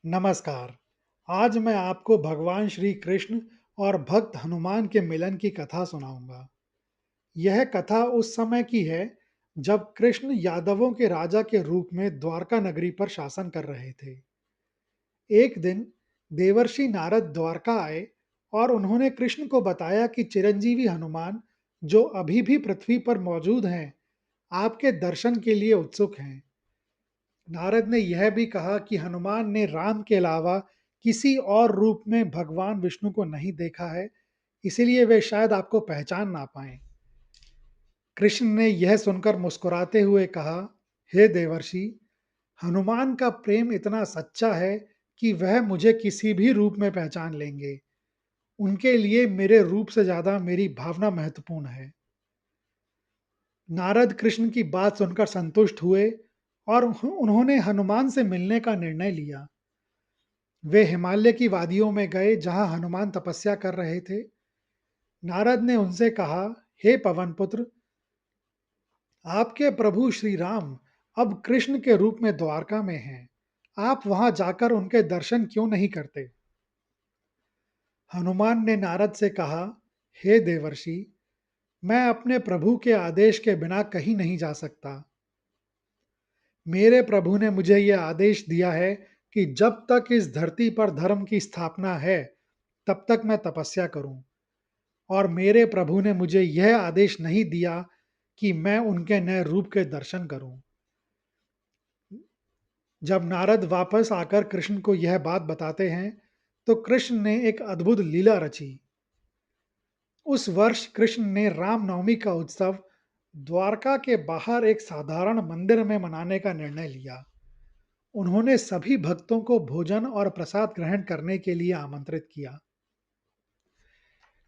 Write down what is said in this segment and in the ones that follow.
नमस्कार। आज मैं आपको भगवान श्री कृष्ण और भक्त हनुमान के मिलन की कथा सुनाऊंगा। यह कथा उस समय की है जब कृष्ण यादवों के राजा के रूप में द्वारका नगरी पर शासन कर रहे थे। एक दिन देवर्षि नारद द्वारका आए और उन्होंने कृष्ण को बताया कि चिरंजीवी हनुमान, जो अभी भी पृथ्वी पर मौजूद हैं, आपके दर्शन के लिए उत्सुक हैं। नारद ने यह भी कहा कि हनुमान ने राम के अलावा किसी और रूप में भगवान विष्णु को नहीं देखा है, इसीलिए वे शायद आपको पहचान ना पाएं। कृष्ण ने यह सुनकर मुस्कुराते हुए कहा, हे देवर्षि, हनुमान का प्रेम इतना सच्चा है कि वह मुझे किसी भी रूप में पहचान लेंगे। उनके लिए मेरे रूप से ज्यादा मेरी भावना महत्वपूर्ण है। नारद कृष्ण की बात सुनकर संतुष्ट हुए और उन्होंने हनुमान से मिलने का निर्णय लिया। वे हिमालय की वादियों में गए जहां हनुमान तपस्या कर रहे थे। नारद ने उनसे कहा, हे पवन पुत्र, आपके प्रभु श्री राम अब कृष्ण के रूप में द्वारका में हैं। आप वहां जाकर उनके दर्शन क्यों नहीं करते? हनुमान ने नारद से कहा, हे देवर्षि, मैं अपने प्रभु के आदेश के बिना कहीं नहीं जा सकता। मेरे प्रभु ने मुझे यह आदेश दिया है कि जब तक इस धरती पर धर्म की स्थापना है, तब तक मैं तपस्या करूं। और मेरे प्रभु ने मुझे यह आदेश नहीं दिया कि मैं उनके नए रूप के दर्शन करूं। जब नारद वापस आकर कृष्ण को यह बात बताते हैं, तो कृष्ण ने एक अद्भुत लीला रची। उस वर्ष कृष्ण ने रामनवमी का उत्सव द्वारका के बाहर एक साधारण मंदिर में मनाने का निर्णय लिया। उन्होंने सभी भक्तों को भोजन और प्रसाद ग्रहण करने के लिए आमंत्रित किया।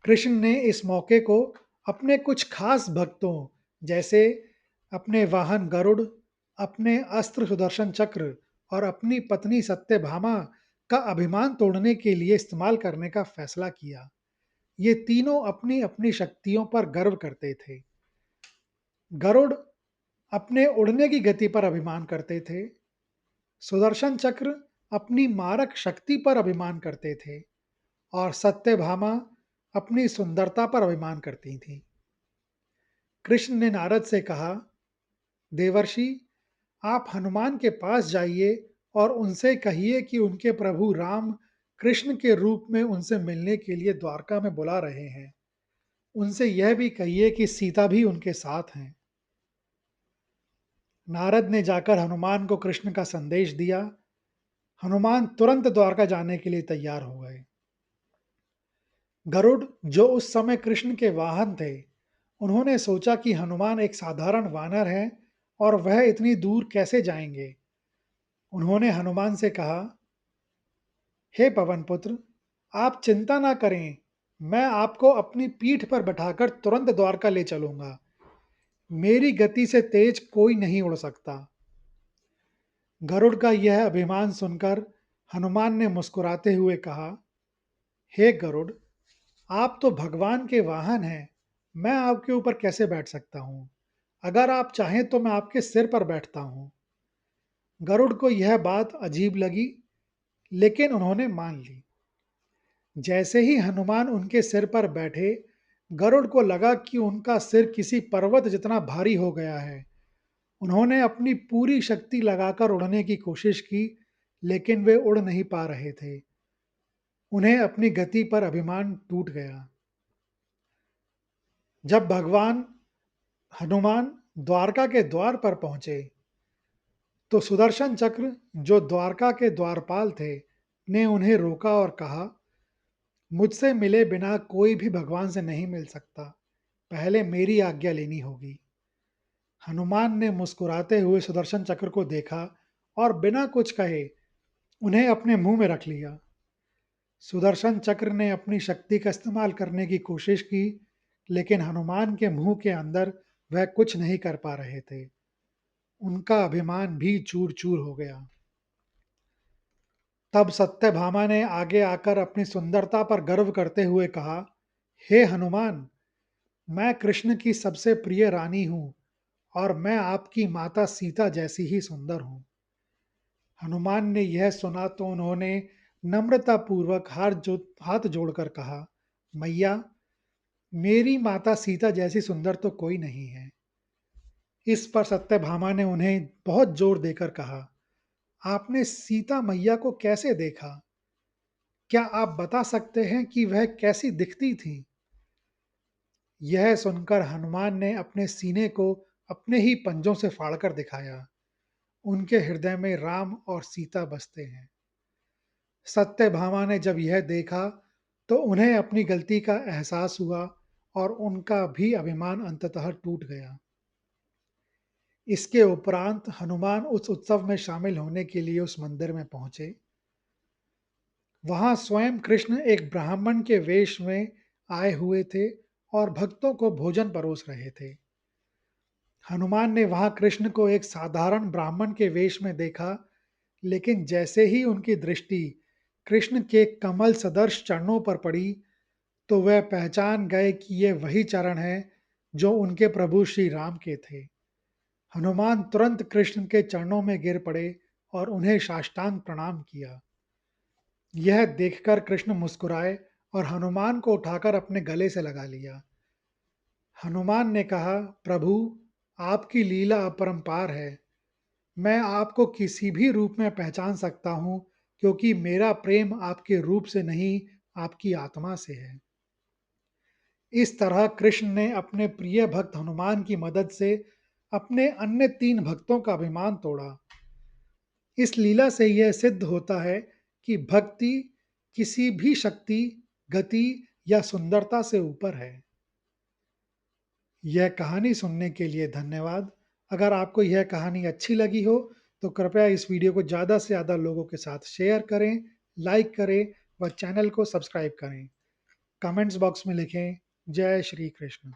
कृष्ण ने इस मौके को अपने कुछ खास भक्तों, जैसे अपने वाहन गरुड़, अपने अस्त्र सुदर्शन चक्र और अपनी पत्नी सत्यभामा का अभिमान तोड़ने के लिए इस्तेमाल करने का फैसला किया। ये तीनों अपनी अपनी शक्तियों पर गर्व करते थे। गरुड़ अपने उड़ने की गति पर अभिमान करते थे। सुदर्शन चक्र अपनी मारक शक्ति पर अभिमान करते थे और सत्यभामा अपनी सुंदरता पर अभिमान करती थी। कृष्ण ने नारद से कहा, देवर्षि, आप हनुमान के पास जाइए और उनसे कहिए कि उनके प्रभु राम कृष्ण के रूप में उनसे मिलने के लिए द्वारका में बुला रहे हैं। उनसे यह भी कहिए कि सीता भी उनके साथ हैं। नारद ने जाकर हनुमान को कृष्ण का संदेश दिया। हनुमान तुरंत द्वारका जाने के लिए तैयार हो गए। गरुड़, जो उस समय कृष्ण के वाहन थे, उन्होंने सोचा कि हनुमान एक साधारण वानर हैं और वह इतनी दूर कैसे जाएंगे। उन्होंने हनुमान से कहा, हे पवन पुत्र, आप चिंता ना करें, मैं आपको अपनी पीठ पर बैठाकर तुरंत द्वारका ले चलूंगा। मेरी गति से तेज कोई नहीं उड़ सकता। गरुड़ का यह अभिमान सुनकर हनुमान ने मुस्कुराते हुए कहा, हे गरुड़, आप तो भगवान के वाहन हैं। मैं आपके ऊपर कैसे बैठ सकता हूँ? अगर आप चाहें तो मैं आपके सिर पर बैठता हूँ। गरुड़ को यह बात अजीब लगी, लेकिन उन्होंने मान ली। जैसे ही हनुमान उनके सिर पर बैठे, गरुड़ को लगा कि उनका सिर किसी पर्वत जितना भारी हो गया है। उन्होंने अपनी पूरी शक्ति लगाकर उड़ने की कोशिश की, लेकिन वे उड़ नहीं पा रहे थे। उन्हें अपनी गति पर अभिमान टूट गया। जब भगवान हनुमान द्वारका के द्वार पर पहुंचे, तो सुदर्शन चक्र, जो द्वारका के द्वारपाल थे, ने उन्हें रोका और कहा, मुझसे मिले बिना कोई भी भगवान से नहीं मिल सकता। पहले मेरी आज्ञा लेनी होगी। हनुमान ने मुस्कुराते हुए सुदर्शन चक्र को देखा और बिना कुछ कहे उन्हें अपने मुंह में रख लिया। सुदर्शन चक्र ने अपनी शक्ति का इस्तेमाल करने की कोशिश की, लेकिन हनुमान के मुंह के अंदर वह कुछ नहीं कर पा रहे थे। उनका अभिमान भी चूर चूर हो गया। तब सत्यभामा ने आगे आकर अपनी सुंदरता पर गर्व करते हुए कहा, हे हनुमान, मैं कृष्ण की सबसे प्रिय रानी हूँ और मैं आपकी माता सीता जैसी ही सुंदर हूँ। हनुमान ने यह सुना तो उन्होंने नम्रतापूर्वक हाथ जोड़कर कहा, मैया, मेरी माता सीता जैसी सुंदर तो कोई नहीं है। इस पर सत्यभामा ने उन्हें बहुत जोर देकर कहा, आपने सीता मैया को कैसे देखा? क्या आप बता सकते हैं कि वह कैसी दिखती थी? यह सुनकर हनुमान ने अपने सीने को अपने ही पंजों से फाड़कर दिखाया। उनके हृदय में राम और सीता बसते हैं। सत्यभामा ने जब यह देखा तो उन्हें अपनी गलती का एहसास हुआ और उनका भी अभिमान अंततः टूट गया। इसके उपरांत हनुमान उस उत्सव में शामिल होने के लिए उस मंदिर में पहुंचे। वहां स्वयं कृष्ण एक ब्राह्मण के वेश में आए हुए थे और भक्तों को भोजन परोस रहे थे। हनुमान ने वहां कृष्ण को एक साधारण ब्राह्मण के वेश में देखा, लेकिन जैसे ही उनकी दृष्टि कृष्ण के कमल सदर्श चरणों पर पड़ी, तो वह पहचान गए कि ये वही चरण हैं जो उनके प्रभु श्री राम के थे। हनुमान तुरंत कृष्ण के चरणों में गिर पड़े और उन्हें साष्टांग प्रणाम किया। यह देखकर कृष्ण मुस्कुराए और हनुमान को उठाकर अपने गले से लगा लिया। हनुमान ने कहा, प्रभु, आपकी लीला अपरंपार है। मैं आपको किसी भी रूप में पहचान सकता हूँ, क्योंकि मेरा प्रेम आपके रूप से नहीं, आपकी आत्मा से है। इस तरह कृष्ण ने अपने प्रिय भक्त हनुमान की मदद से अपने अन्य 3 भक्तों का अभिमान तोड़ा। इस लीला से यह सिद्ध होता है कि भक्ति किसी भी शक्ति, गति या सुंदरता से ऊपर है। यह कहानी सुनने के लिए धन्यवाद। अगर आपको यह कहानी अच्छी लगी हो तो कृपया इस वीडियो को ज़्यादा से ज़्यादा लोगों के साथ शेयर करें, लाइक करें व चैनल को सब्सक्राइब करें। कमेंट्स बॉक्स में लिखें, जय श्री कृष्ण।